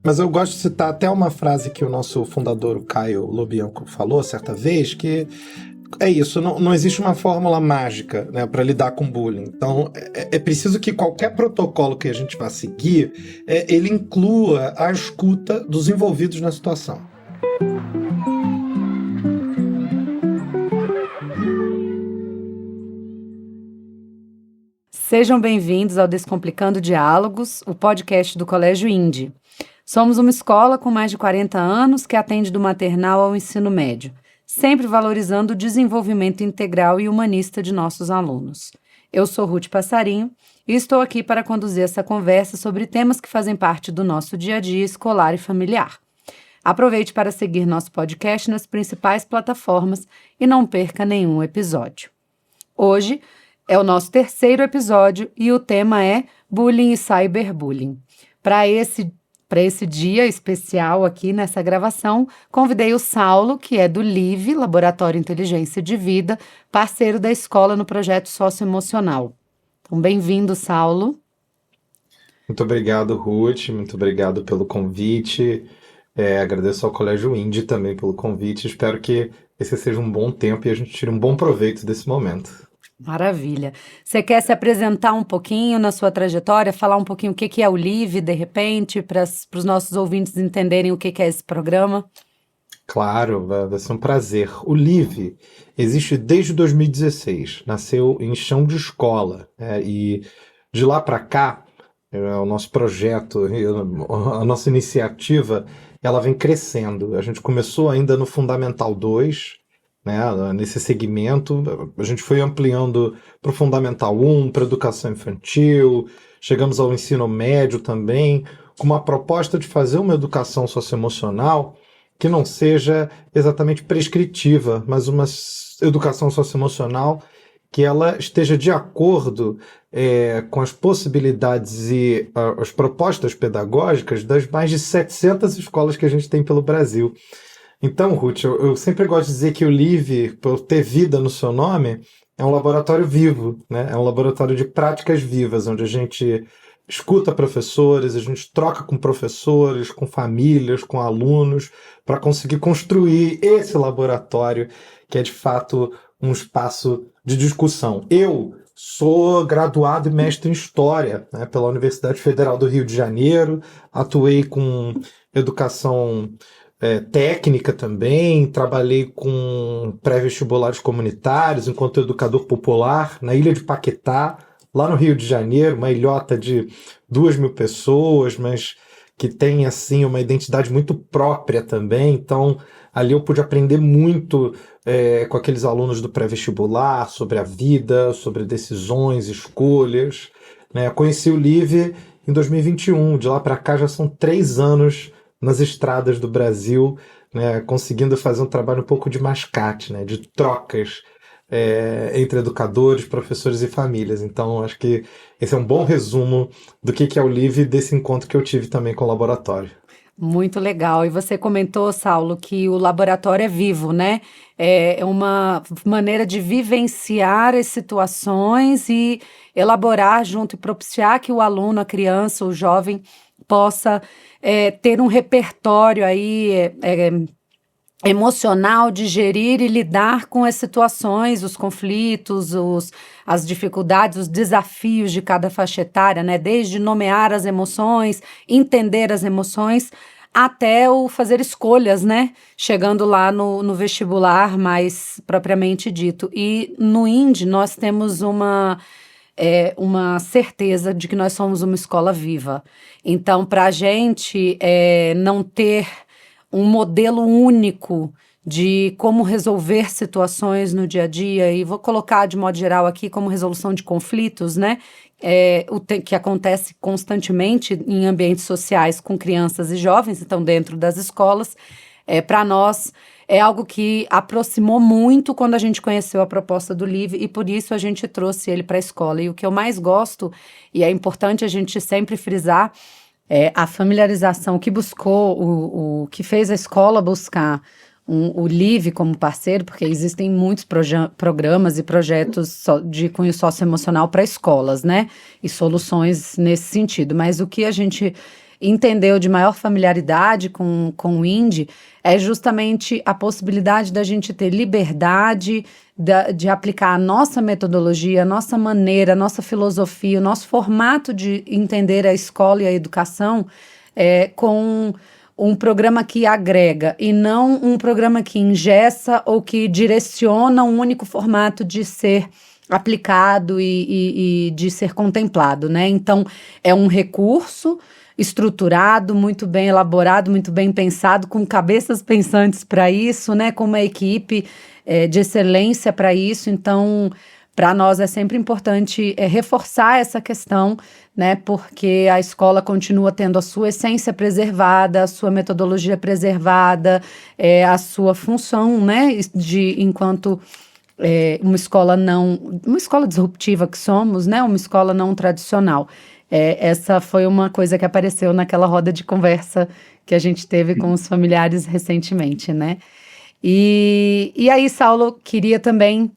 Mas eu gosto de citar até uma frase que o nosso fundador, o Caio Lobianco, falou certa vez, que é isso, não existe uma fórmula mágica, né, para lidar com bullying. Então, é preciso que qualquer protocolo que a gente vá seguir, ele inclua a escuta dos envolvidos na situação. Sejam bem-vindos ao Descomplicando Diálogos, o podcast do Colégio Indy. Somos uma escola com mais de 40 anos que atende do maternal ao ensino médio, sempre valorizando o desenvolvimento integral e humanista de nossos alunos. Eu sou Ruth Passarinho e estou aqui para conduzir essa conversa sobre temas que fazem parte do nosso dia a dia escolar e familiar. Aproveite para seguir nosso podcast nas principais plataformas e não perca nenhum episódio. Hoje é o nosso terceiro episódio e o tema é bullying e cyberbullying. Para esse dia especial aqui nessa gravação, convidei o Saulo, que é do LIVE, Laboratório Inteligência de Vida, parceiro da escola no projeto socioemocional. Então, bem-vindo, Saulo. Muito obrigado, Ruth, muito obrigado pelo convite. Agradeço ao Colégio Indy também pelo convite. Espero que esse seja um bom tempo e a gente tire um bom proveito desse momento. Maravilha. Você quer se apresentar um pouquinho na sua trajetória, falar um pouquinho o que é o LIVE, de repente, para os nossos ouvintes entenderem o que é esse programa? Claro, vai ser um prazer. O LIVE existe desde 2016, nasceu em chão de escola, e de lá para cá, o nosso projeto, a nossa iniciativa, ela vem crescendo. A gente começou ainda no Fundamental 2, né, nesse segmento, a gente foi ampliando para o Fundamental 1, para a educação infantil, chegamos ao ensino médio também, com uma proposta de fazer uma educação socioemocional que não seja exatamente prescritiva, mas uma educação socioemocional que ela esteja de acordo com as possibilidades e as propostas pedagógicas das mais de 700 escolas que a gente tem pelo Brasil. Então, Ruth, eu sempre gosto de dizer que o LIVE, por ter vida no seu nome, é um laboratório vivo, né? É um laboratório de práticas vivas, onde a gente escuta professores, a gente troca com professores, com famílias, com alunos, para conseguir construir esse laboratório que é, de fato, um espaço de discussão. Eu sou graduado e mestre em História, né, pela Universidade Federal do Rio de Janeiro, atuei com educação técnica também, trabalhei com pré-vestibulares comunitários enquanto educador popular na Ilha de Paquetá, lá no Rio de Janeiro, uma ilhota de 2.000 pessoas, mas que tem assim uma identidade muito própria também. Então ali eu pude aprender muito com aqueles alunos do pré-vestibular sobre a vida, sobre decisões, escolhas, né? Conheci o LIVE em 2021, de lá para cá já são 3 anos nas estradas do Brasil, né, conseguindo fazer um trabalho um pouco de mascate, né, de trocas entre educadores, professores e famílias. Então, acho que esse é um bom resumo do que é o LIVE, desse encontro que eu tive também com o laboratório. Muito legal. E você comentou, Saulo, que o laboratório é vivo, né? É uma maneira de vivenciar as situações e elaborar junto e propiciar que o aluno, a criança, o jovem possa ter um repertório aí emocional de gerir e lidar com as situações, os conflitos, as dificuldades, os desafios de cada faixa etária, né? Desde nomear as emoções, entender as emoções, até o fazer escolhas, né? Chegando lá no vestibular mais propriamente dito. E no Indy nós temos uma certeza de que nós somos uma escola viva. Então, para a gente não ter um modelo único de como resolver situações no dia a dia, e vou colocar de modo geral aqui como resolução de conflitos, né? Que acontece constantemente em ambientes sociais com crianças e jovens, então dentro das escolas, para nós é algo que aproximou muito quando a gente conheceu a proposta do LIVE e por isso a gente trouxe ele para a escola. E o que eu mais gosto, e é importante a gente sempre frisar, a familiarização que buscou, o que fez a escola buscar o LIVE como parceiro, porque existem muitos programas e projetos de cunho socioemocional para escolas, né? E soluções nesse sentido. Mas o que a gente entendeu de maior familiaridade com o INDE é justamente a possibilidade da gente ter liberdade de aplicar a nossa metodologia, a nossa maneira, a nossa filosofia, o nosso formato de entender a escola e a educação com um programa que agrega e não um programa que engessa ou que direciona um único formato de ser aplicado e de ser contemplado, né? Então, é um recurso estruturado, muito bem elaborado, muito bem pensado, com cabeças pensantes para isso, né? Com uma equipe de excelência para isso. Então, para nós é sempre importante reforçar essa questão, né? Porque a escola continua tendo a sua essência preservada, a sua metodologia preservada, a sua função, né? Enquanto uma escola disruptiva que somos, né? Uma escola não tradicional. Essa foi uma coisa que apareceu naquela roda de conversa que a gente teve com os familiares recentemente, né? E aí, Saulo, queria também,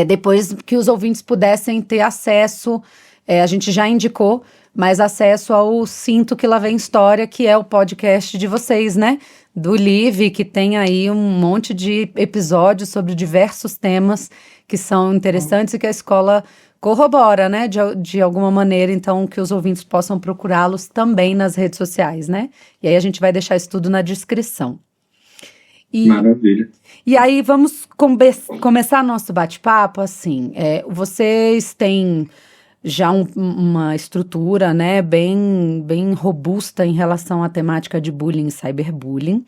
depois que os ouvintes pudessem ter acesso, a gente já indicou, mas acesso ao Sinto Que Lá Vem História, que é o podcast de vocês, né? Do Live, que tem aí um monte de episódios sobre diversos temas que são interessantes e que a escola corrobora, né? De alguma maneira, então, que os ouvintes possam procurá-los também nas redes sociais, né? E aí a gente vai deixar isso tudo na descrição. Maravilha. E aí vamos começar nosso bate-papo, assim, vocês têm já uma estrutura, né, bem robusta em relação à temática de bullying e cyberbullying,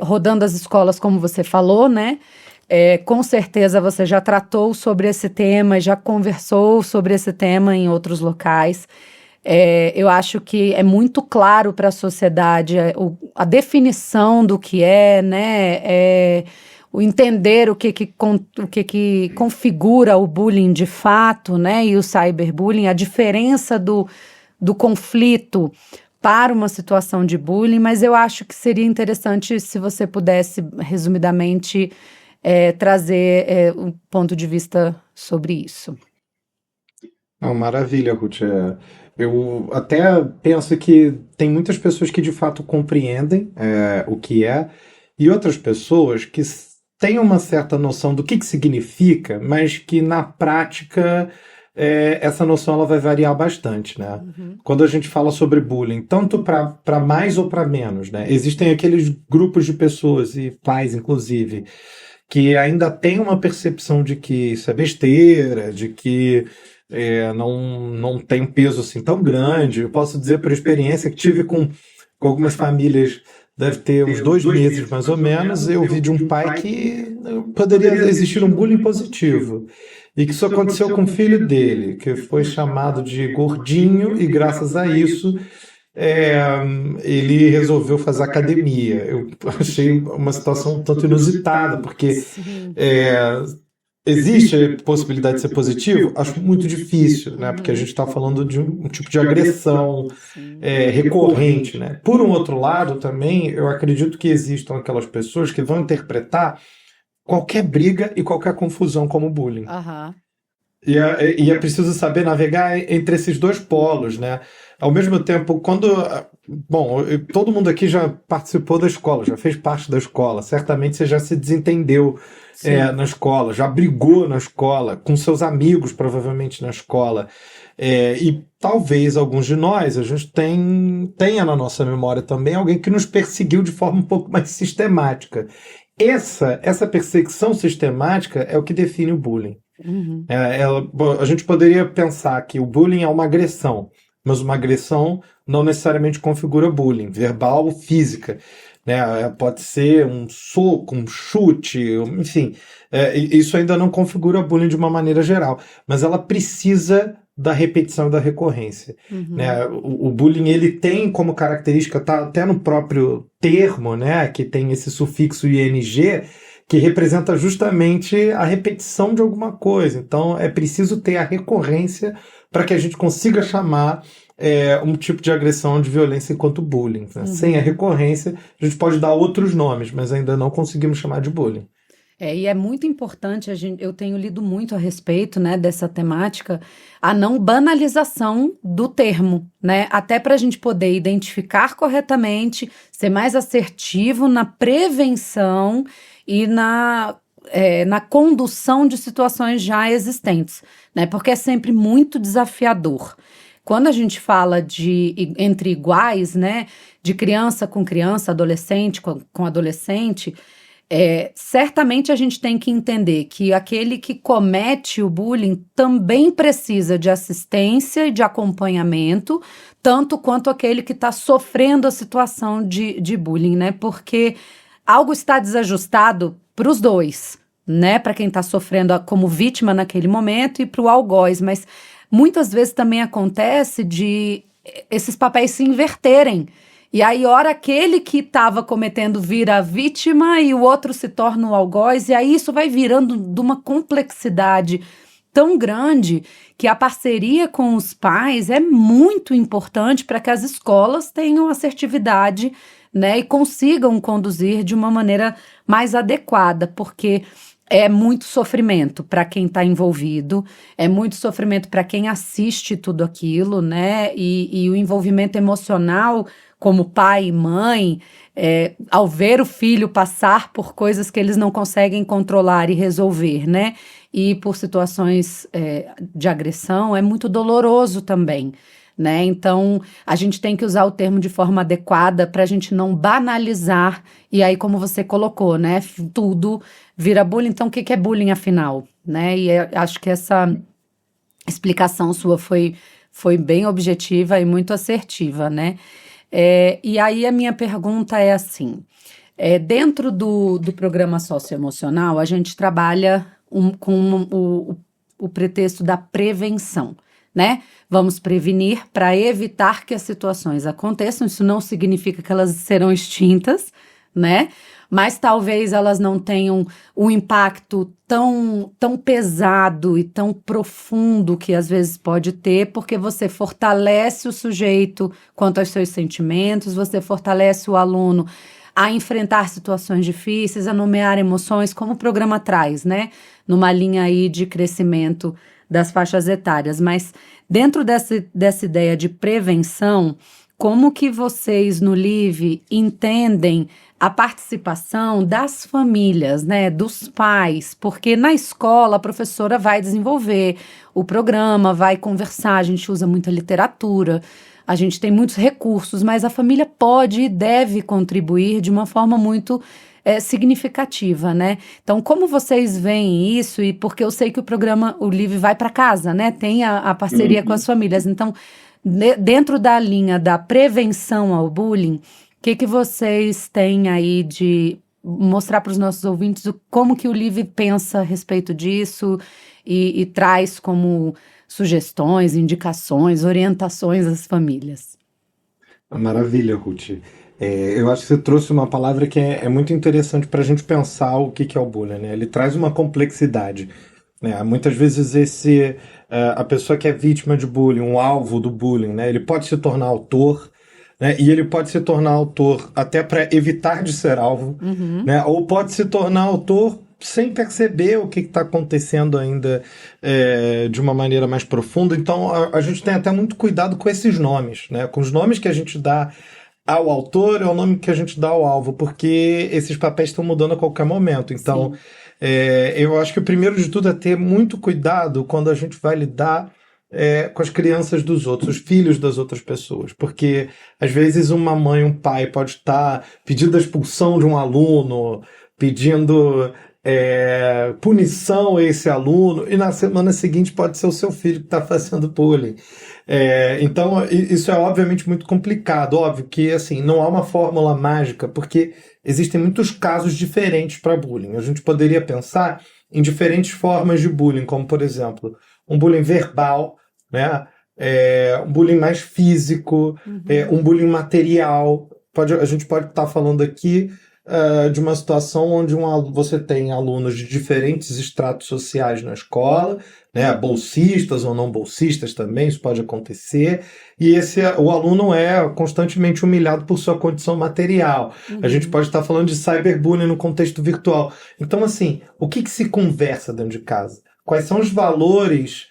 rodando as escolas, como você falou, né, com certeza você já tratou sobre esse tema, já conversou sobre esse tema em outros locais. Eu acho que é muito claro para a sociedade a definição do que né, o entender o que configura o bullying de fato, né, e o cyberbullying, a diferença do conflito para uma situação de bullying, mas eu acho que seria interessante se você pudesse, resumidamente, trazer um ponto de vista sobre isso. Maravilha, Ruth. Eu até penso que tem muitas pessoas que de fato compreendem o que e outras pessoas que têm uma certa noção do que significa, mas que na prática essa noção ela vai variar bastante, né? Uhum. Quando a gente fala sobre bullying, tanto para mais ou para menos, né? Existem aqueles grupos de pessoas, e pais inclusive, que ainda têm uma percepção de que isso é besteira, de que não tem um peso assim tão grande. Eu posso dizer por experiência que tive com algumas famílias, deve ter uns 2 meses mais ou menos, eu vi de um pai que poderia existir um bullying positivo. E que isso aconteceu com o filho dele, que foi chamado de gordinho, e graças a isso ele resolveu fazer academia. Eu achei uma situação um tanto inusitada, porque existe a possibilidade de ser positivo? Acho muito difícil, né? Porque a gente está falando de um tipo de agressão recorrente, né? Por um outro lado, também, eu acredito que existam aquelas pessoas que vão interpretar qualquer briga e qualquer confusão como bullying. Uhum. E é preciso saber navegar entre esses dois polos, né? Ao mesmo tempo, todo mundo aqui já participou da escola, já fez parte da escola, certamente você já se desentendeu na escola, já brigou na escola, com seus amigos, provavelmente na escola. E talvez alguns de nós, a gente tenha na nossa memória também alguém que nos perseguiu de forma um pouco mais sistemática. Essa perseguição sistemática é o que define o bullying. Uhum. A gente poderia pensar que o bullying é uma agressão, mas uma agressão não necessariamente configura bullying, verbal ou física. Né? Pode ser um soco, um chute, enfim. Isso ainda não configura bullying de uma maneira geral, mas ela precisa da repetição e da recorrência. Uhum. Né? O bullying ele tem como característica, tá até no próprio termo, né, que tem esse sufixo ing, que representa justamente a repetição de alguma coisa. Então é preciso ter a recorrência para que a gente consiga chamar um tipo de agressão, de violência enquanto bullying. Né? Uhum. Sem a recorrência, a gente pode dar outros nomes, mas ainda não conseguimos chamar de bullying. E é muito importante, eu tenho lido muito a respeito, né, dessa temática, a não banalização do termo, né, até para a gente poder identificar corretamente, ser mais assertivo na prevenção e na condução de situações já existentes, né, porque é sempre muito desafiador. Quando a gente fala entre iguais, né, de criança, adolescente com adolescente, certamente a gente tem que entender que aquele que comete o bullying também precisa de assistência e de acompanhamento, tanto quanto aquele que está sofrendo a situação de bullying, né? Porque algo está desajustado para os dois, né? Para quem está sofrendo como vítima naquele momento e para o algoz, mas muitas vezes também acontece de esses papéis se inverterem. E aí, ora, aquele que estava cometendo vira a vítima e o outro se torna o algoz, e aí isso vai virando de uma complexidade tão grande que a parceria com os pais é muito importante para que as escolas tenham assertividade, né, e consigam conduzir de uma maneira mais adequada, porque é muito sofrimento para quem está envolvido, é muito sofrimento para quem assiste tudo aquilo, né? E o envolvimento emocional, como pai e mãe, ao ver o filho passar por coisas que eles não conseguem controlar e resolver, né? E por situações de agressão, é muito doloroso também, né? Então, a gente tem que usar o termo de forma adequada para a gente não banalizar. E aí, como você colocou, né? Tudo vira bullying. Então, o que é bullying, afinal? Né? E acho que essa explicação sua foi bem objetiva e muito assertiva, né? E aí, a minha pergunta é assim. Dentro do programa socioemocional, a gente trabalha com o pretexto da prevenção, né? Vamos prevenir para evitar que as situações aconteçam. Isso não significa que elas serão extintas, né? Mas talvez elas não tenham um impacto tão pesado e tão profundo que às vezes pode ter, porque você fortalece o sujeito quanto aos seus sentimentos, você fortalece o aluno a enfrentar situações difíceis, a nomear emoções, como o programa traz, né? Numa linha aí de crescimento das faixas etárias. Mas dentro dessa ideia de prevenção, como que vocês no LIVE entendem a participação das famílias, né, dos pais? Porque na escola a professora vai desenvolver o programa, vai conversar, a gente usa muita literatura, a gente tem muitos recursos, mas a família pode e deve contribuir de uma forma muito significativa, né? Então, como vocês veem isso? E porque eu sei que o LIVE vai para casa, né? Tem a parceria com as famílias. Então, dentro da linha da prevenção ao bullying, o que vocês têm aí de mostrar para os nossos ouvintes como que o LIVE pensa a respeito disso e traz como sugestões, indicações, orientações às famílias? Maravilha, Ruth. Eu acho que você trouxe uma palavra que é muito interessante para a gente pensar o que é o bullying, né? Ele traz uma complexidade, né? Muitas vezes a pessoa que é vítima de bullying, um alvo do bullying, né? Ele pode se tornar autor, né? E ele pode se tornar autor até para evitar de ser alvo, né? Ou pode se tornar autor sem perceber o que está acontecendo ainda de uma maneira mais profunda. Então a gente tem até muito cuidado com esses nomes, né? Com os nomes que a gente dá ao autor é o nome que a gente dá ao alvo, porque esses papéis estão mudando a qualquer momento. Então, eu acho que o primeiro de tudo é ter muito cuidado quando a gente vai lidar com as crianças dos outros, os filhos das outras pessoas. Porque, às vezes, uma mãe, um pai pode estar pedindo a expulsão de um aluno, pedindo punição a esse aluno, e na semana seguinte pode ser o seu filho que está fazendo bullying. Então, isso é obviamente muito complicado. Óbvio que assim, não há uma fórmula mágica, porque existem muitos casos diferentes para bullying. A gente poderia pensar em diferentes formas de bullying, como, por exemplo, um bullying verbal, né? Um bullying mais físico, um bullying material. A gente pode estar falando aqui de uma situação onde você tem alunos de diferentes estratos sociais na escola, né, bolsistas ou não bolsistas também, isso pode acontecer, e o aluno é constantemente humilhado por sua condição material. A gente pode estar falando de cyberbullying no contexto virtual. Então, assim, o que se conversa dentro de casa? Quais são os valores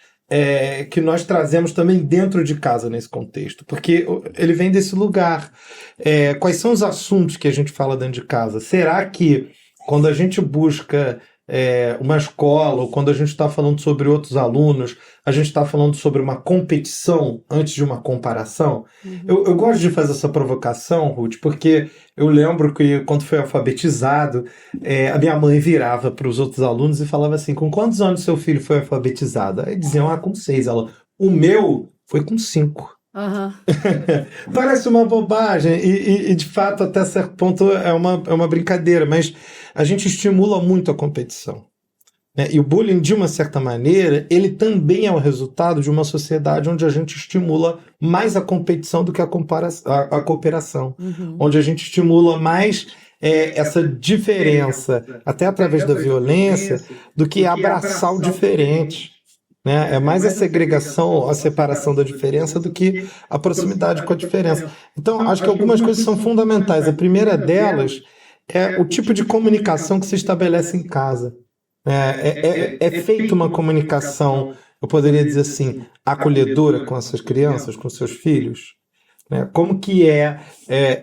que nós trazemos também dentro de casa nesse contexto? Porque ele vem desse lugar. Quais são os assuntos que a gente fala dentro de casa? Será que quando a gente busca uma escola, ou quando a gente está falando sobre outros alunos, a gente está falando sobre uma competição antes de uma comparação? Eu gosto de fazer essa provocação, Ruth, porque eu lembro que quando fui alfabetizado, a minha mãe virava para os outros alunos e falava assim: com quantos anos seu filho foi alfabetizado? Aí diziam, com 6. Ela, o meu foi com 5. Uhum. Parece uma bobagem e de fato até certo ponto é uma brincadeira, mas a gente estimula muito a competição, né? E o bullying, de uma certa maneira, ele também é o resultado de uma sociedade onde a gente estimula mais a competição do que a cooperação, onde a gente estimula mais essa diferença, até através da violência, do que abraçar o diferente. Né? É mais a segregação, a separação da diferença do que a proximidade com a diferença. Então, acho que algumas coisas são fundamentais. A primeira delas é o tipo de comunicação que se estabelece em casa. É feita uma comunicação, eu poderia dizer assim, acolhedora com essas crianças, com seus filhos? Como que é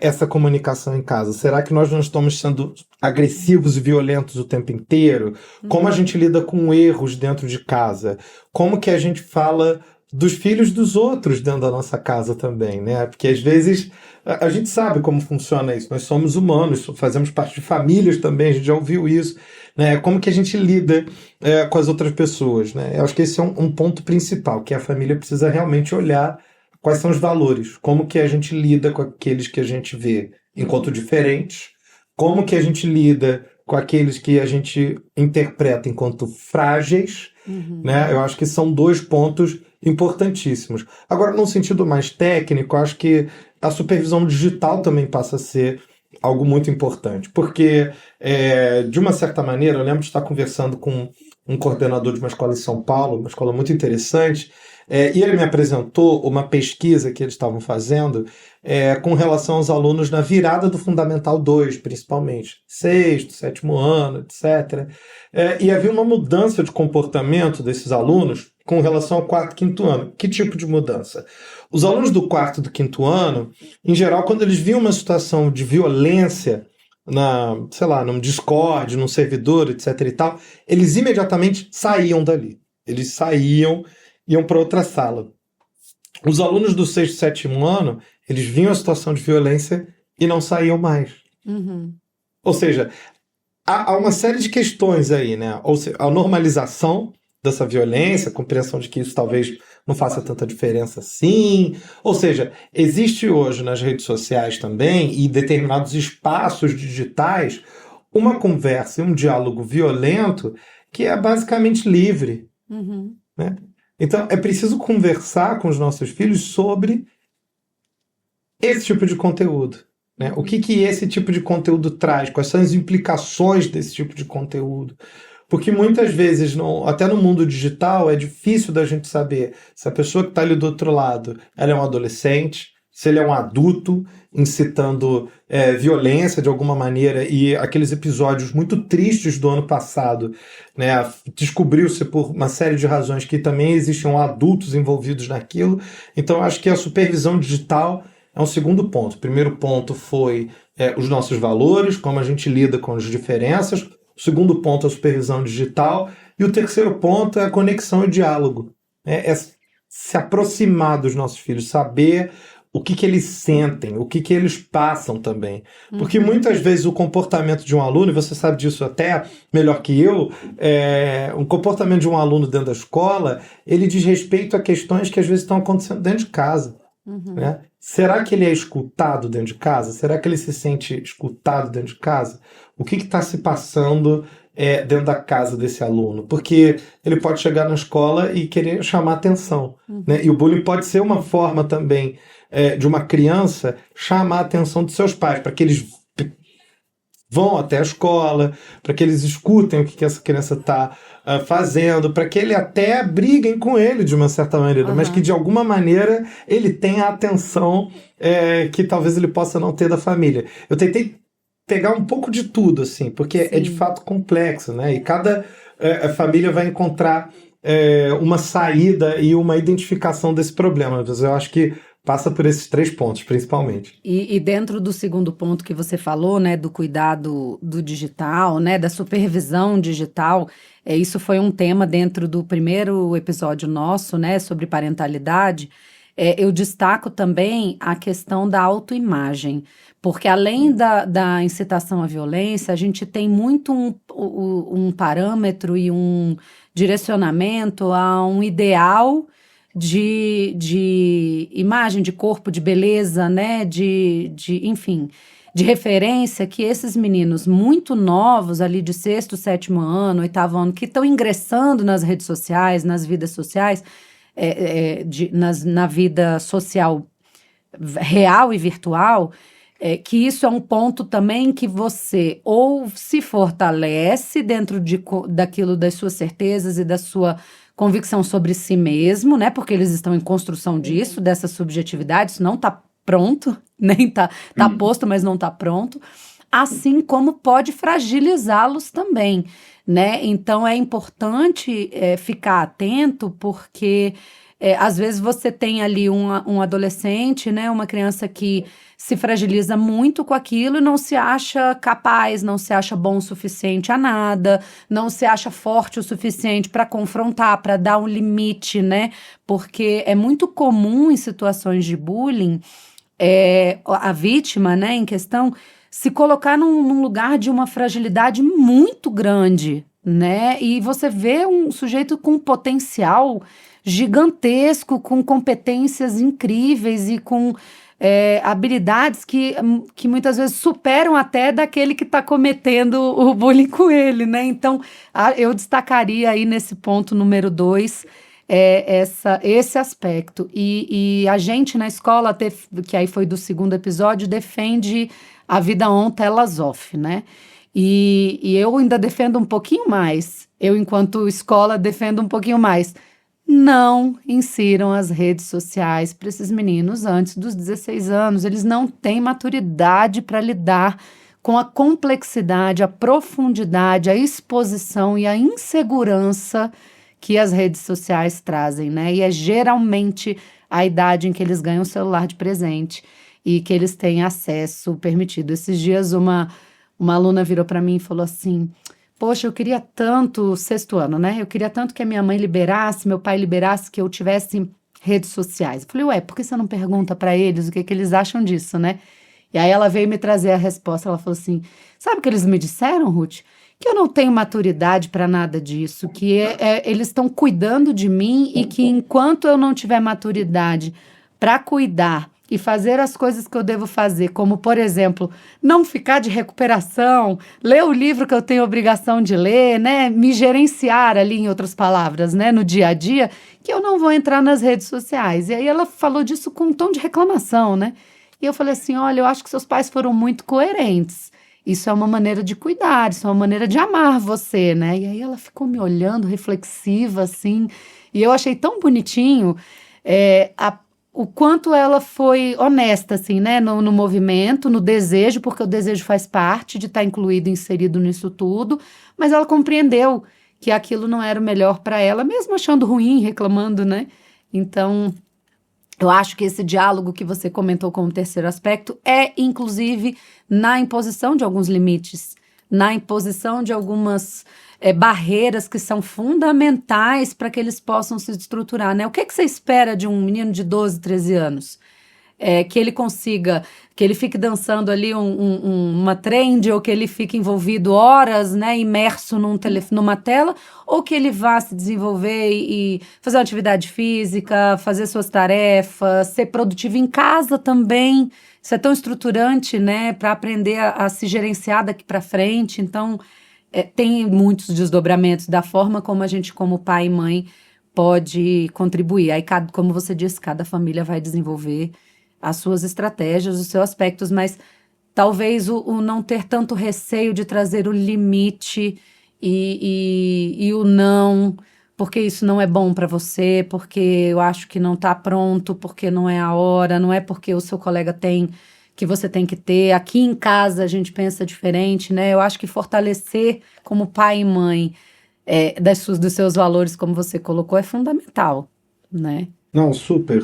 essa comunicação em casa? Será que nós não estamos sendo agressivos e violentos o tempo inteiro? Como a gente lida com erros dentro de casa? Como que a gente fala dos filhos dos outros dentro da nossa casa também, né? Porque às vezes a gente sabe como funciona isso. Nós somos humanos, fazemos parte de famílias também, a gente já ouviu isso, né? Como que a gente lida com as outras pessoas, né? Eu acho que esse é um ponto principal, que a família precisa realmente olhar quais são os valores, como que a gente lida com aqueles que a gente vê enquanto diferentes, como que a gente lida com aqueles que a gente interpreta enquanto frágeis, né? Eu acho que são 2 pontos importantíssimos. Agora, num sentido mais técnico, eu acho que a supervisão digital também passa a ser algo muito importante, porque, de uma certa maneira, eu lembro de estar conversando com um coordenador de uma escola em São Paulo, uma escola muito interessante, e ele me apresentou uma pesquisa que eles estavam fazendo com relação aos alunos na virada do Fundamental 2, principalmente, 6º, 7º ano, etc. E havia uma mudança de comportamento desses alunos com relação ao 4º, 5º ano. Que tipo de mudança? Os alunos do 4º e do 5º ano, em geral, quando eles viam uma situação de violência num Discord, num servidor, etc. e tal, eles imediatamente saíam dali. Eles saíam, iam para outra sala. Os alunos do 6º e 7º ano, eles viam a situação de violência e não saíam mais. Ou seja, há uma série de questões aí, né? Ou seja, a normalização dessa violência, a compreensão de que isso talvez não faça tanta diferença assim. Ou seja, existe hoje nas redes sociais também, e determinados espaços digitais, uma conversa e um diálogo violento que é basicamente livre. Né? Então, é preciso conversar com os nossos filhos sobre esse tipo de conteúdo. Né? O que esse tipo de conteúdo traz? Quais são as implicações desse tipo de conteúdo? Porque muitas vezes, até no mundo digital, é difícil da gente saber se a pessoa que está ali do outro lado ela é um adolescente, se ele é um adulto incitando violência de alguma maneira. E aqueles episódios muito tristes do ano passado, né, descobriu-se por uma série de razões que também existiam adultos envolvidos naquilo. Então, eu acho que a supervisão digital é um segundo ponto. O primeiro ponto foi os nossos valores, como a gente lida com as diferenças. O segundo ponto é a supervisão digital. E o terceiro ponto é a conexão e diálogo. É se aproximar dos nossos filhos, saber o que eles sentem, o que eles passam também. Porque muitas vezes o comportamento de um aluno, e você sabe disso até melhor que eu, o comportamento de um aluno dentro da escola, ele diz respeito a questões que às vezes estão acontecendo dentro de casa. Né? Será que ele é escutado dentro de casa? Será que ele se sente escutado dentro de casa? O que está se passando dentro da casa desse aluno? Porque ele pode chegar na escola e querer chamar atenção. Né? E o bullying pode ser uma forma também de uma criança chamar a atenção dos seus pais, para que eles vão até a escola, para que eles escutem o que essa criança está fazendo, para que ele até briguem com ele de uma certa maneira, mas que de alguma maneira ele tenha a atenção que talvez ele possa não ter da família. Eu tentei pegar um pouco de tudo, assim, porque é de fato complexo, né? E cada família vai encontrar uma saída e uma identificação desse problema. Eu acho que passa por esses 3 pontos, principalmente. E dentro do segundo ponto que você falou, né, do cuidado do digital, né, da supervisão digital, isso foi um tema dentro do primeiro episódio nosso, né, sobre parentalidade. Eu destaco também a questão da autoimagem, porque além da incitação à violência, a gente tem muito um parâmetro e um direcionamento a um ideal de imagem, de corpo, de beleza, né, enfim, de referência que esses meninos muito novos, ali de 6º, 7º ano, 8º ano, que estão ingressando nas redes sociais, nas vidas sociais, na vida social real e virtual, que isso é um ponto também que você ou se fortalece dentro daquilo das suas certezas e da sua convicção sobre si mesmo, né? Porque eles estão em construção disso, dessa subjetividade, isso não está pronto, nem tá posto, mas não está pronto, assim como pode fragilizá-los também, né? Então é importante ficar atento, porque às vezes você tem ali um adolescente, né? Uma criança que se fragiliza muito com aquilo e não se acha capaz, não se acha bom o suficiente a nada, não se acha forte o suficiente para confrontar, para dar um limite, né? Porque é muito comum em situações de bullying a vítima, né, em questão, se colocar num lugar de uma fragilidade muito grande, né? E você vê um sujeito com potencial gigantesco, com competências incríveis e com habilidades que muitas vezes superam até daquele que está cometendo o bullying com ele, né? Então, eu destacaria aí nesse ponto número 2 esse aspecto. E a gente na escola, que aí foi do segundo episódio, defende a vida on, telas off, né? E eu ainda defendo um pouquinho mais. Eu, enquanto escola, defendo um pouquinho mais. Não insiram as redes sociais para esses meninos antes dos 16 anos. Eles não têm maturidade para lidar com a complexidade, a profundidade, a exposição e a insegurança que as redes sociais trazem, né? E é geralmente a idade em que eles ganham o celular de presente e que eles têm acesso permitido. Esses dias uma aluna virou para mim e falou assim: poxa, eu queria tanto, 6º ano, né? Eu queria tanto que a minha mãe liberasse, meu pai liberasse, que eu tivesse redes sociais. Eu falei, ué, por que você não pergunta para eles o que eles acham disso, né? E aí ela veio me trazer a resposta, ela falou assim, sabe o que eles me disseram, Ruth? Que eu não tenho maturidade para nada disso, que eles estão cuidando de mim e que enquanto eu não tiver maturidade para cuidar e fazer as coisas que eu devo fazer, como, por exemplo, não ficar de recuperação, ler o livro que eu tenho obrigação de ler, né, me gerenciar ali, em outras palavras, né, no dia a dia, que eu não vou entrar nas redes sociais. E aí ela falou disso com um tom de reclamação, né? E eu falei assim, olha, eu acho que seus pais foram muito coerentes. Isso é uma maneira de cuidar, isso é uma maneira de amar você, né? E aí ela ficou me olhando, reflexiva, assim, e eu achei tão bonitinho o quanto ela foi honesta, assim, né, no movimento, no desejo, porque o desejo faz parte de estar incluído, inserido nisso tudo, mas ela compreendeu que aquilo não era o melhor para ela, mesmo achando ruim, reclamando, né? Então, eu acho que esse diálogo que você comentou como terceiro aspecto inclusive, na imposição de alguns limites, na imposição de algumas barreiras que são fundamentais para que eles possam se estruturar, né? O que você espera de um menino de 12, 13 anos? Que ele consiga, que ele fique dançando ali uma trend, ou que ele fique envolvido horas, né, imerso numa tela, ou que ele vá se desenvolver e fazer uma atividade física, fazer suas tarefas, ser produtivo em casa também. Isso é tão estruturante, né, para aprender a se gerenciar daqui para frente. Então, tem muitos desdobramentos da forma como a gente, como pai e mãe, pode contribuir. Aí, como você disse, cada família vai desenvolver as suas estratégias, os seus aspectos, mas talvez o não ter tanto receio de trazer o limite e o não, porque isso não é bom para você, porque eu acho que não está pronto, porque não é a hora, não é porque o seu colega tem que você tem que ter. Aqui em casa a gente pensa diferente, né? Eu acho que fortalecer como pai e mãe dos seus valores, como você colocou, é fundamental, né? Não, super,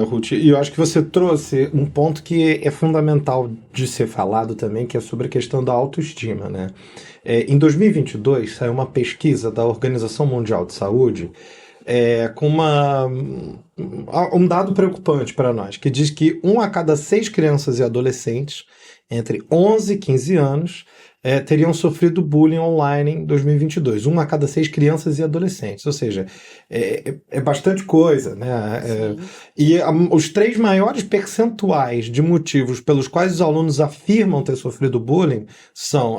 Ruth. E eu acho que você trouxe um ponto que é fundamental de ser falado também, que é sobre a questão da autoestima, né? Em 2022, saiu uma pesquisa da Organização Mundial de Saúde com um dado preocupante para nós, que diz que 1 a cada 6 crianças e adolescentes entre 11 e 15 anos teriam sofrido bullying online em 2022. 1 a cada 6 crianças e adolescentes. Ou seja, é bastante coisa, né? Os 3 maiores percentuais de motivos pelos quais os alunos afirmam ter sofrido bullying são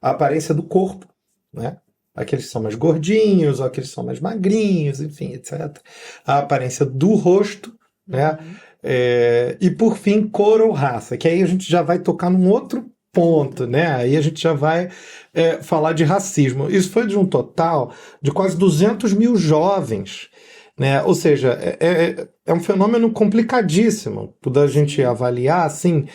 a aparência do corpo, né? Aqueles que são mais gordinhos, ou aqueles que são mais magrinhos, enfim, etc. A aparência do rosto, né? E por fim, cor ou raça, que aí a gente já vai tocar num outro ponto, né? Aí a gente já vai falar de racismo. Isso foi de um total de quase 200 mil jovens, né? Ou seja, é um fenômeno complicadíssimo da gente avaliar assim,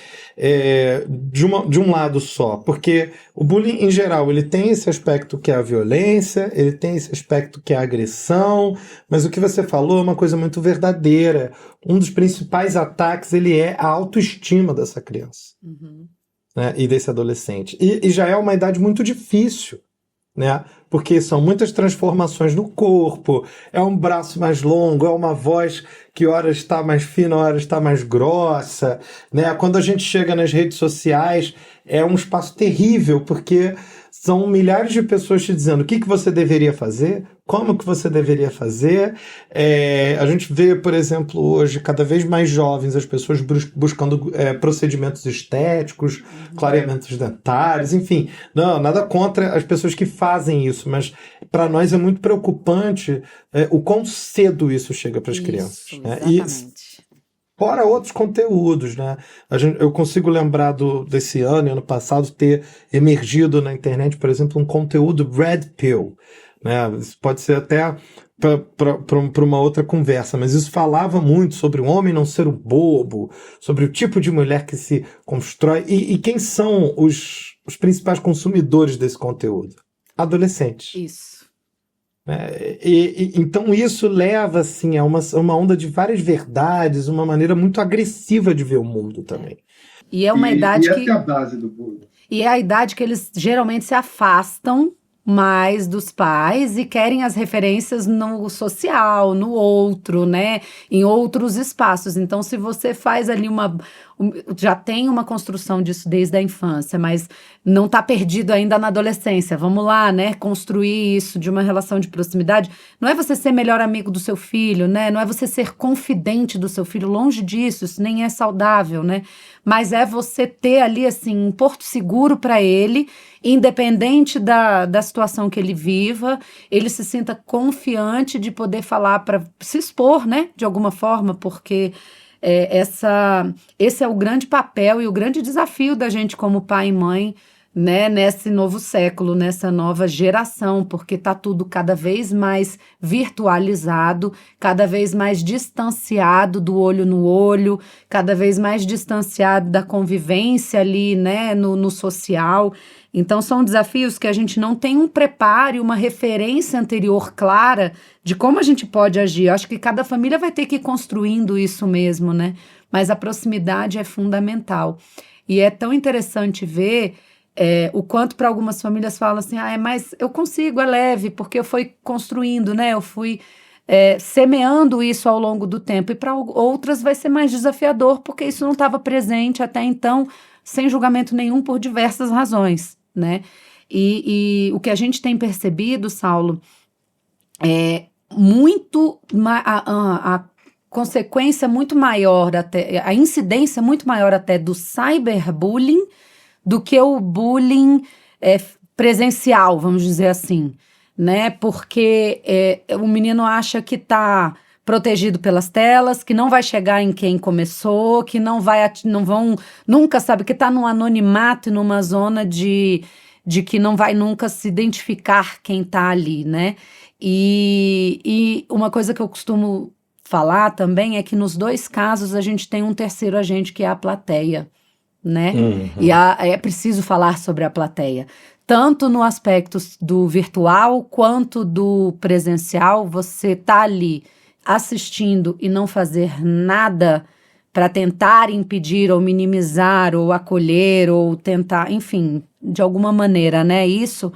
de um lado só, porque o bullying em geral ele tem esse aspecto que é a violência, ele tem esse aspecto que é a agressão, mas o que você falou é uma coisa muito verdadeira. Um dos principais ataques ele é a autoestima dessa criança. Né, e desse adolescente. E já é uma idade muito difícil, né? Porque são muitas transformações no corpo, é um braço mais longo, é uma voz que ora está mais fina, ora está mais grossa, né? Quando a gente chega nas redes sociais, é um espaço terrível, porque são milhares de pessoas te dizendo o que você deveria fazer, como que você deveria fazer. A gente vê, por exemplo, hoje, cada vez mais jovens, as pessoas buscando procedimentos estéticos, clareamentos dentários, enfim. Não, nada contra as pessoas que fazem isso, mas para nós é muito preocupante o quão cedo isso chega para as crianças. Né? Exatamente. Fora outros conteúdos, né? Eu consigo lembrar desse ano passado, ter emergido na internet, por exemplo, um conteúdo Red Pill, né? Isso pode ser até para uma outra conversa, mas isso falava muito sobre o homem não ser um bobo, sobre o tipo de mulher que se constrói, e quem são os principais consumidores desse conteúdo? Adolescentes. Isso. Então isso leva assim, a uma onda de várias verdades, uma maneira muito agressiva de ver o mundo também. E é uma idade essa é a base do bullying. E é a idade que eles geralmente se afastam mais dos pais e querem as referências no social, no outro, né? Em outros espaços. Então, se você faz ali já tem uma construção disso desde a infância, mas não está perdido ainda na adolescência. Vamos lá, né? Construir isso de uma relação de proximidade. Não é você ser melhor amigo do seu filho, né? Não é você ser confidente do seu filho. Longe disso, isso nem é saudável, né? Mas é você ter ali, assim, um porto seguro para ele, independente da situação que ele viva, ele se sinta confiante de poder falar, para se expor, né? De alguma forma, porque esse é o grande papel e o grande desafio da gente como pai e mãe, né, nesse novo século, nessa nova geração, porque está tudo cada vez mais virtualizado, cada vez mais distanciado do olho no olho, cada vez mais distanciado da convivência ali, né, no social. Então, são desafios que a gente não tem um preparo, uma referência anterior clara de como a gente pode agir. Eu acho que cada família vai ter que ir construindo isso mesmo, né? Mas a proximidade é fundamental. E é tão interessante ver o quanto para algumas famílias falam assim, mas eu consigo, é leve, porque eu fui construindo, né? Eu fui semeando isso ao longo do tempo. E para outras vai ser mais desafiador, porque isso não estava presente até então, sem julgamento nenhum, por diversas razões, né? E o que a gente tem percebido, Saulo, é muito a consequência muito maior, até, a incidência muito maior até do cyberbullying do que o bullying presencial, vamos dizer assim, né? Porque o menino acha que está protegido pelas telas, que não vai chegar em quem começou, que não vão nunca, sabe, que está num anonimato e numa zona de que não vai nunca se identificar quem está ali, né? E uma coisa que eu costumo falar também é que nos 2 casos a gente tem um terceiro agente, que é a plateia, né? E é preciso falar sobre a plateia. Tanto no aspecto do virtual quanto do presencial, você tá ali assistindo e não fazer nada para tentar impedir ou minimizar ou acolher ou tentar, enfim, de alguma maneira, né? Isso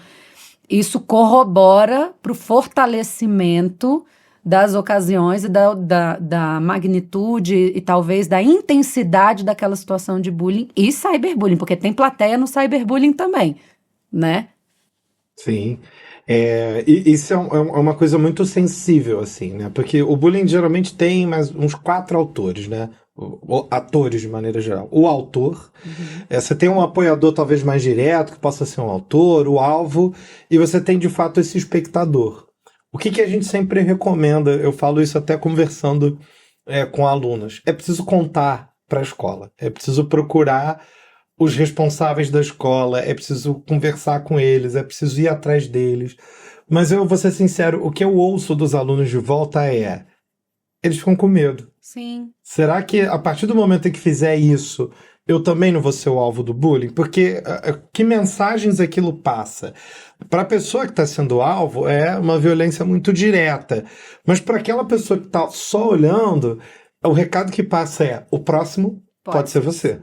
corrobora para o fortalecimento das ocasiões e da magnitude e talvez da intensidade daquela situação de bullying e cyberbullying, porque tem plateia no cyberbullying também, né? Sim. E isso é uma coisa muito sensível, assim, né? Porque o bullying geralmente tem mais uns 4 autores, né? Atores, de maneira geral. O autor, você tem um apoiador talvez mais direto, que possa ser um autor, o alvo, e você tem, de fato, esse espectador. O que a gente sempre recomenda, eu falo isso até conversando com alunos, é preciso contar para a escola, é preciso procurar os responsáveis da escola, é preciso conversar com eles, é preciso ir atrás deles. Mas eu vou ser sincero, o que eu ouço dos alunos de volta eles ficam com medo. Sim. Será que a partir do momento em que fizer isso, eu também não vou ser o alvo do bullying? Porque que mensagens aquilo passa? Para a pessoa que está sendo alvo, é uma violência muito direta. Mas para aquela pessoa que está só olhando, o recado que passa é: o próximo pode ser você.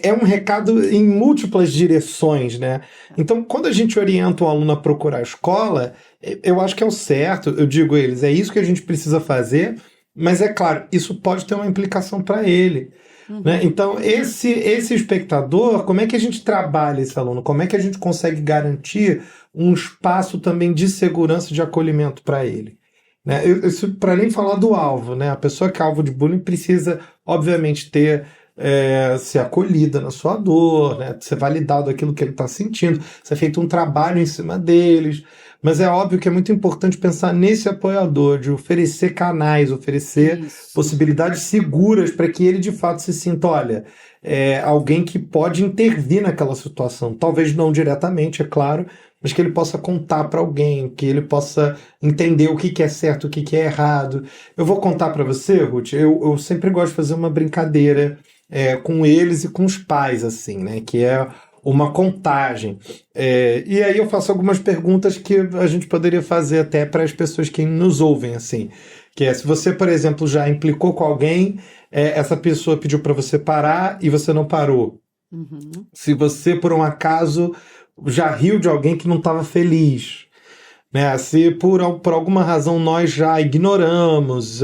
É um recado em múltiplas direções, né? Então, quando a gente orienta o aluno a procurar a escola, eu acho que é o certo, eu digo a eles, é isso que a gente precisa fazer, mas é claro, isso pode ter uma implicação para ele. Né? Então, esse espectador, como é que a gente trabalha esse aluno? Como é que a gente consegue garantir um espaço também de segurança, de acolhimento para ele? Né? Isso para nem falar do alvo, né? A pessoa que é alvo de bullying precisa, obviamente, ser acolhida na sua dor, né? Ser validado aquilo que ele está sentindo, ser feito um trabalho em cima deles. Mas é óbvio que é muito importante pensar nesse apoiador, de oferecer canais, oferecer possibilidades seguras para que ele de fato se sinta, olha, alguém que pode intervir naquela situação. Talvez não diretamente, é claro, mas que ele possa contar para alguém, que ele possa entender o que é certo, o que é errado. Eu vou contar para você, Ruth, eu sempre gosto de fazer uma brincadeira com eles e com os pais, assim, né? Que é uma contagem. E aí eu faço algumas perguntas que a gente poderia fazer até para as pessoas que nos ouvem, assim. Que é, se você, por exemplo, já implicou com alguém, essa pessoa pediu para você parar e você não parou. Se você, por um acaso, já riu de alguém que não estava feliz. Né? Se por alguma razão nós já ignoramos,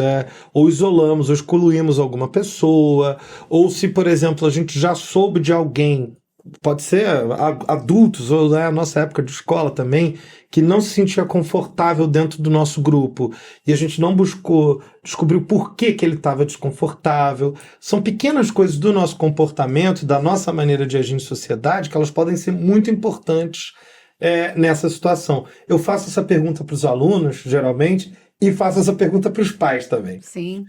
ou isolamos, ou excluímos alguma pessoa, ou se, por exemplo, a gente já soube de alguém, pode ser adultos, ou na nossa época de escola também, que não se sentia confortável dentro do nosso grupo, e a gente não buscou descobrir o porquê que ele estava desconfortável. São pequenas coisas do nosso comportamento, da nossa maneira de agir em sociedade, que elas podem ser muito importantes nessa situação. Eu faço essa pergunta para os alunos, geralmente, e faço essa pergunta para os pais também. Sim.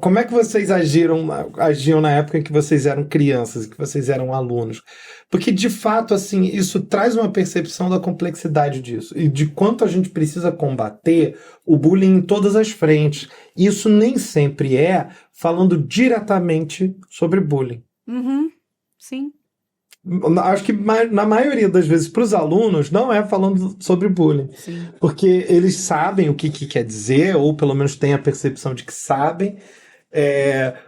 Como é que vocês agiam na época em que vocês eram crianças, em que vocês eram alunos? Porque, de fato, assim, isso traz uma percepção da complexidade disso e de quanto a gente precisa combater o bullying em todas as frentes. Isso nem sempre é falando diretamente sobre bullying. Sim. Acho que na maioria das vezes para os alunos não é falando sobre bullying. Sim. Porque eles sabem o que quer dizer, ou pelo menos têm a percepção de que sabem,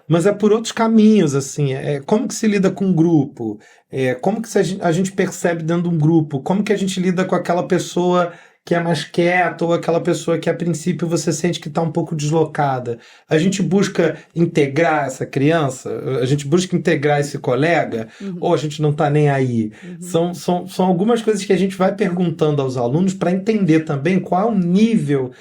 mas é por outros caminhos, assim. Como que se lida com um grupo? Como que a gente percebe dentro de um grupo? Como que a gente lida com aquela pessoa que é mais quieta, ou aquela pessoa que a princípio você sente que está um pouco deslocada? A gente busca integrar essa criança? A gente busca integrar esse colega? Ou a gente não está nem aí? São algumas coisas que a gente vai perguntando aos alunos para entender também qual é o nível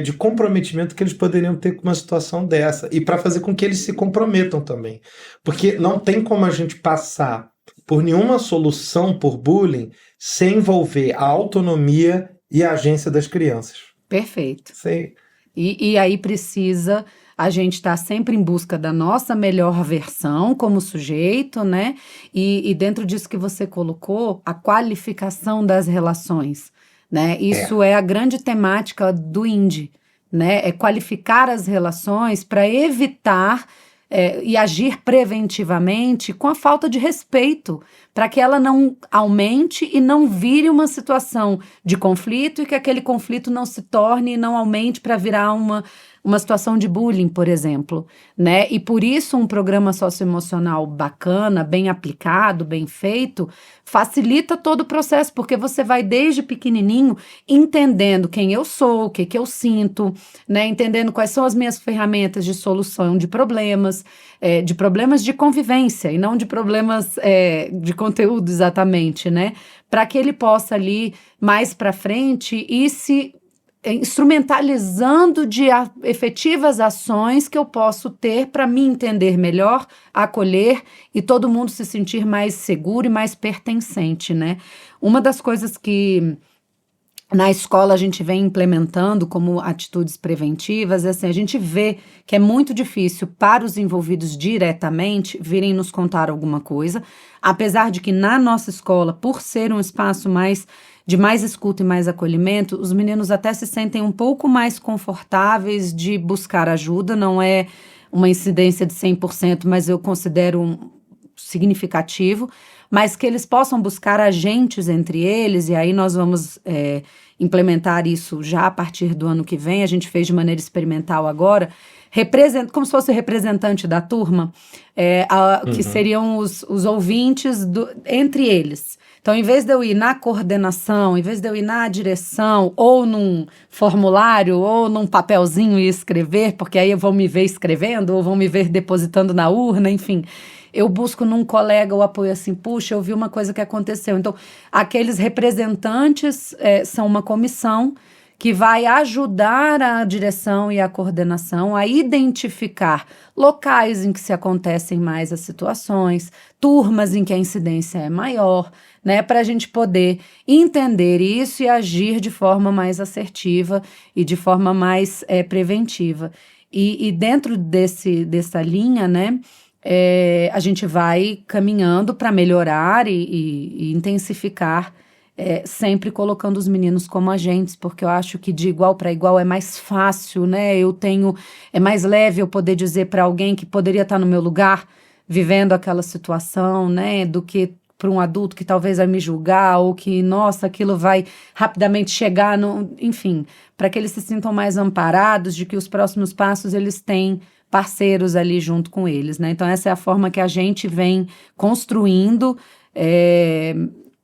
de comprometimento que eles poderiam ter com uma situação dessa, e para fazer com que eles se comprometam também. Porque não tem como a gente passar por nenhuma solução por bullying sem envolver a autonomia e a agência das crianças. Perfeito. E aí precisa a gente estar sempre em busca da nossa melhor versão como sujeito, né? E dentro disso que você colocou, a qualificação das relações, né? Isso é a grande temática do INDE, né? É qualificar as relações para evitar e agir preventivamente com a falta de respeito, para que ela não aumente e não vire uma situação de conflito e que aquele conflito não se torne e não aumente para virar uma situação de bullying, por exemplo, né? E por isso um programa socioemocional bacana, bem aplicado, bem feito, facilita todo o processo, porque você vai desde pequenininho entendendo quem eu sou, o que eu sinto, né? Entendendo quais são as minhas ferramentas de solução de problemas de convivência e não de problemas de conteúdo exatamente, né? Para que ele possa ali mais para frente ir se instrumentalizando de efetivas ações que eu posso ter para me entender melhor, acolher e todo mundo se sentir mais seguro e mais pertencente, né? Uma das coisas que na escola a gente vem implementando como atitudes preventivas, assim, a gente vê que é muito difícil para os envolvidos diretamente virem nos contar alguma coisa, apesar de que na nossa escola, por ser um espaço de mais escuta e mais acolhimento, os meninos até se sentem um pouco mais confortáveis de buscar ajuda, não é uma incidência de 100%, mas eu considero significativo, mas que eles possam buscar agentes entre eles, e aí nós vamos implementar isso já a partir do ano que vem, a gente fez de maneira experimental agora, como se fosse representante da turma, que seriam os ouvintes entre eles. Então, em vez de eu ir na coordenação, em vez de eu ir na direção, ou num formulário, ou num papelzinho e escrever, porque aí vão me ver escrevendo, ou vão me ver depositando na urna, enfim, eu busco num colega o apoio assim, puxa, eu vi uma coisa que aconteceu. Então, aqueles representantes são uma comissão que vai ajudar a direção e a coordenação a identificar locais em que se acontecem mais as situações, turmas em que a incidência é maior, né, para a gente poder entender isso e agir de forma mais assertiva e de forma mais preventiva. E dentro dessa linha, né, a gente vai caminhando para melhorar e intensificar, sempre colocando os meninos como agentes, porque eu acho que de igual para igual é mais fácil, né? É mais leve eu poder dizer para alguém que poderia estar no meu lugar, vivendo aquela situação, né? Do que para um adulto que talvez vai me julgar, ou que, nossa, aquilo vai rapidamente chegar, enfim, para que eles se sintam mais amparados, de que os próximos passos eles têm parceiros ali junto com eles, né? Então essa é a forma que a gente vem construindo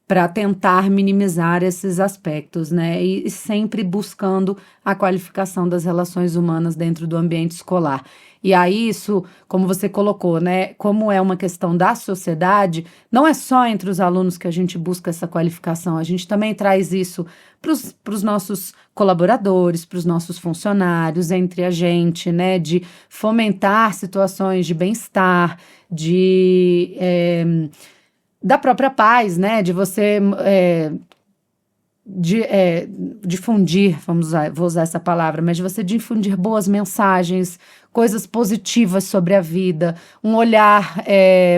para tentar minimizar esses aspectos, né? E sempre buscando a qualificação das relações humanas dentro do ambiente escolar. E aí isso, como você colocou, né? Como é uma questão da sociedade, não é só entre os alunos que a gente busca essa qualificação, a gente também traz isso para os nossos colaboradores, para os nossos funcionários, entre a gente, né? De fomentar situações de bem-estar, da própria paz, né? De você difundir, vou usar essa palavra, mas de você difundir boas mensagens, coisas positivas sobre a vida, um olhar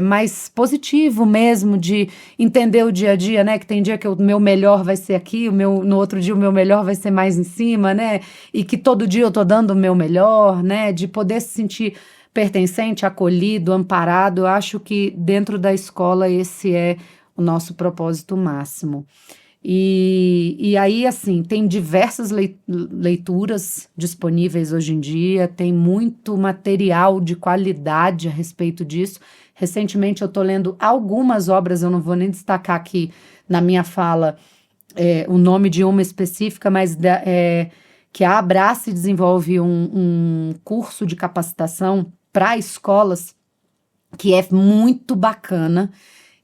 mais positivo mesmo, de entender o dia a dia, né? Que tem dia que o meu melhor vai ser aqui, no outro dia o meu melhor vai ser mais em cima, né? E que todo dia eu tô dando o meu melhor, né? De poder se sentir pertencente, acolhido, amparado. Eu acho que dentro da escola esse é o nosso propósito máximo. E aí, assim, tem diversas leituras disponíveis hoje em dia, tem muito material de qualidade a respeito disso. Recentemente eu estou lendo algumas obras, eu não vou nem destacar aqui na minha fala o nome de uma específica, mas que a Abrace desenvolve um curso de capacitação para escolas que é muito bacana.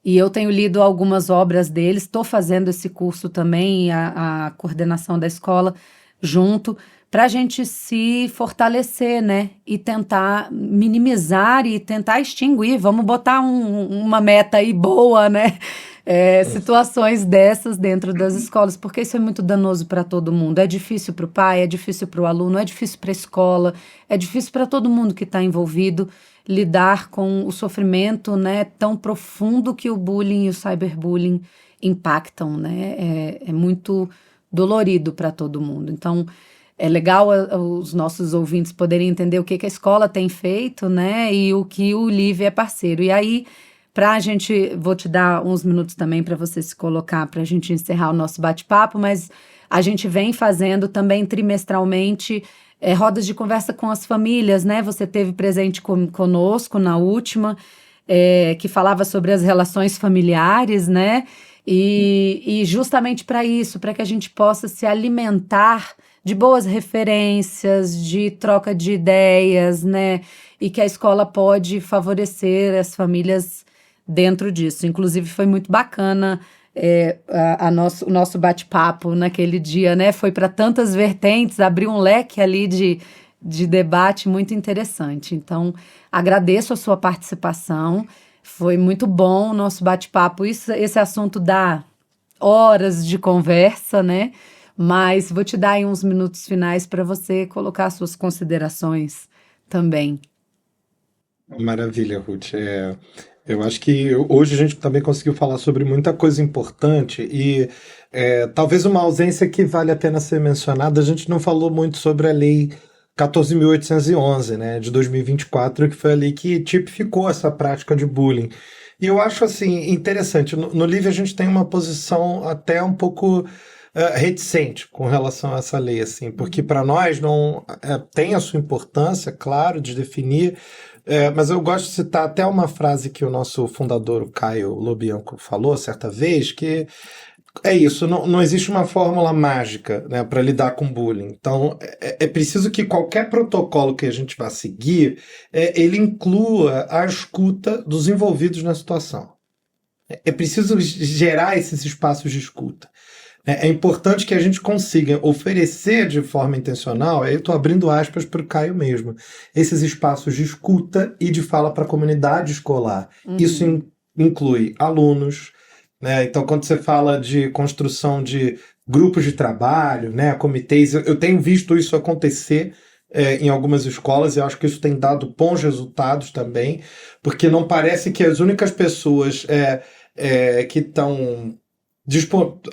E eu tenho lido algumas obras deles, estou fazendo esse curso também, a coordenação da escola junto, para a gente se fortalecer, né? E tentar minimizar e tentar extinguir. Vamos botar uma meta aí boa, né? situações dessas dentro das escolas, porque isso é muito danoso para todo mundo. É difícil para o pai, é difícil para o aluno, é difícil para a escola, é difícil para todo mundo que está envolvido lidar com o sofrimento, né, tão profundo que o bullying e o cyberbullying impactam, né? É muito dolorido para todo mundo. Então, é legal os nossos ouvintes poderem entender o que a escola tem feito, né? E o que o Live é parceiro. E aí, vou te dar uns minutos também para você se colocar, para a gente encerrar o nosso bate-papo, mas a gente vem fazendo também trimestralmente rodas de conversa com as famílias, né? Você teve presente conosco na última, que falava sobre as relações familiares, né? E justamente para isso, para que a gente possa se alimentar de boas referências, de troca de ideias, né? E que a escola pode favorecer as famílias dentro disso. Inclusive, foi muito bacana o nosso bate-papo naquele dia, né? Foi para tantas vertentes, abriu um leque ali de debate muito interessante. Então, agradeço a sua participação. Foi muito bom o nosso bate-papo. Esse assunto dá horas de conversa, né? Mas vou te dar aí uns minutos finais para você colocar suas considerações também. Maravilha, Ruth. Eu acho que hoje a gente também conseguiu falar sobre muita coisa importante e talvez uma ausência que vale a pena ser mencionada, a gente não falou muito sobre a Lei 14.811, né, de 2024, que foi a lei que tipificou essa prática de bullying. E eu acho assim interessante, no livro a gente tem uma posição até um pouco reticente com relação a essa lei, assim, porque para nós não tem a sua importância, claro, de definir, mas eu gosto de citar até uma frase que o nosso fundador, o Caio Lobianco, falou certa vez, que é isso, não existe uma fórmula mágica, né, para lidar com bullying. Então, é preciso que qualquer protocolo que a gente vá seguir, ele inclua a escuta dos envolvidos na situação. É preciso gerar esses espaços de escuta. É importante que a gente consiga oferecer de forma intencional, aí eu estou abrindo aspas para o Caio mesmo, esses espaços de escuta e de fala para a comunidade escolar. Uhum. Isso inclui alunos, né? Então, quando você fala de construção de grupos de trabalho, né, comitês, eu tenho visto isso acontecer em algumas escolas e eu acho que isso tem dado bons resultados também, porque não parece que as únicas pessoas que estão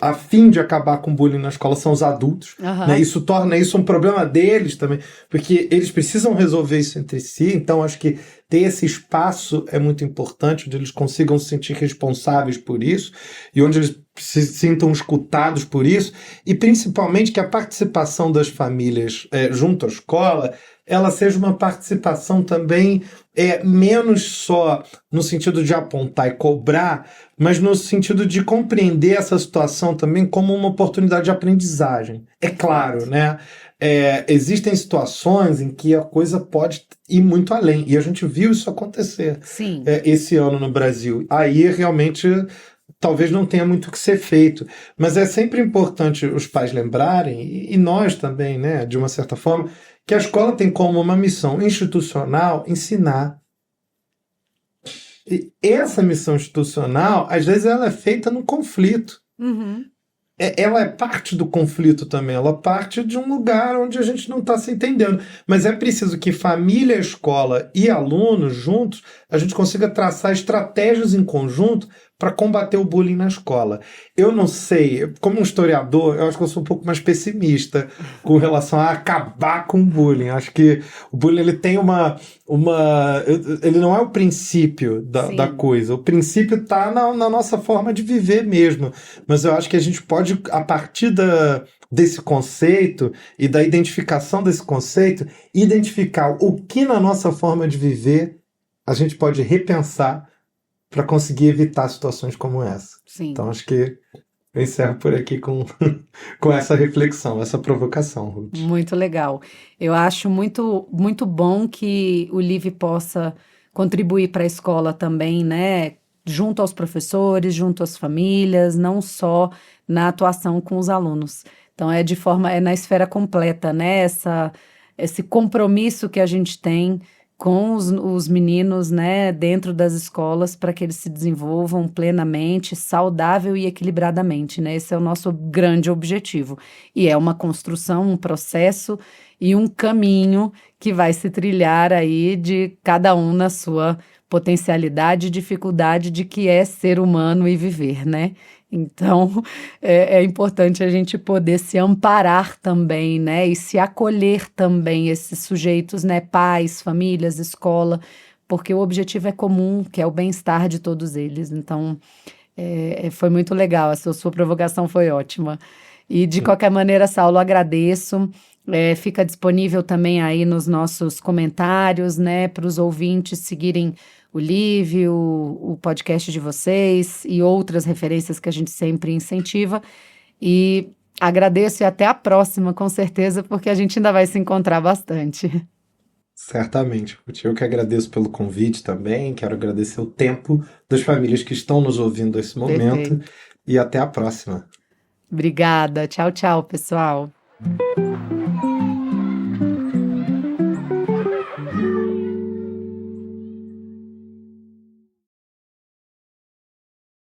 a fim de acabar com o bullying na escola são os adultos, né? Isso torna isso um problema deles também, porque eles precisam resolver isso entre si. Então acho que ter esse espaço é muito importante, onde eles consigam se sentir responsáveis por isso e onde eles se sintam escutados por isso, e principalmente que a participação das famílias junto à escola ela seja uma participação também menos só no sentido de apontar e cobrar, mas no sentido de compreender essa situação também como uma oportunidade de aprendizagem. É claro, né? Existem situações em que a coisa pode ir muito além, e a gente viu isso acontecer esse ano no Brasil. Aí realmente talvez não tenha muito o que ser feito, mas é sempre importante os pais lembrarem, e nós também, né, de uma certa forma, que a escola tem como uma missão institucional ensinar. E essa missão institucional, às vezes, ela é feita no conflito. Uhum. Ela é parte do conflito também, ela parte de um lugar onde a gente não está se entendendo. Mas é preciso que família, escola e alunos juntos, a gente consiga traçar estratégias em conjunto para combater o bullying na escola. Eu não sei, como um historiador, eu acho que eu sou um pouco mais pessimista com relação a acabar com o bullying. Acho que o bullying ele tem ele não é o princípio da coisa. O princípio está na nossa forma de viver mesmo. Mas eu acho que a gente pode, a partir desse conceito e da identificação desse conceito, identificar o que na nossa forma de viver a gente pode repensar para conseguir evitar situações como essa. Sim. Então, acho que eu encerro por aqui com essa reflexão, essa provocação, Ruth. Muito legal. Eu acho muito, muito bom que o Live possa contribuir para a escola também, né? Junto aos professores, junto às famílias, não só na atuação com os alunos. Então, é na esfera completa, né? Esse compromisso que a gente tem com os meninos, né, dentro das escolas para que eles se desenvolvam plenamente, saudável e equilibradamente, né? Esse é o nosso grande objetivo. E é uma construção, um processo e um caminho que vai se trilhar aí de cada um na sua potencialidade e dificuldade de que é ser humano e viver, né? Então, é importante a gente poder se amparar também, né? E se acolher também esses sujeitos, né? Pais, famílias, escola, porque o objetivo é comum, que é o bem-estar de todos eles. Então, foi muito legal, a sua provocação foi ótima. E, de qualquer maneira, Saulo, agradeço. Fica disponível também aí nos nossos comentários, né? Para os ouvintes seguirem o Live, o podcast de vocês e outras referências que a gente sempre incentiva. E agradeço e até a próxima, com certeza, porque a gente ainda vai se encontrar bastante. Certamente. Eu que agradeço pelo convite também, quero agradecer o tempo das famílias que estão nos ouvindo nesse momento. Perfeito. E até a próxima. Obrigada. Tchau, tchau, pessoal.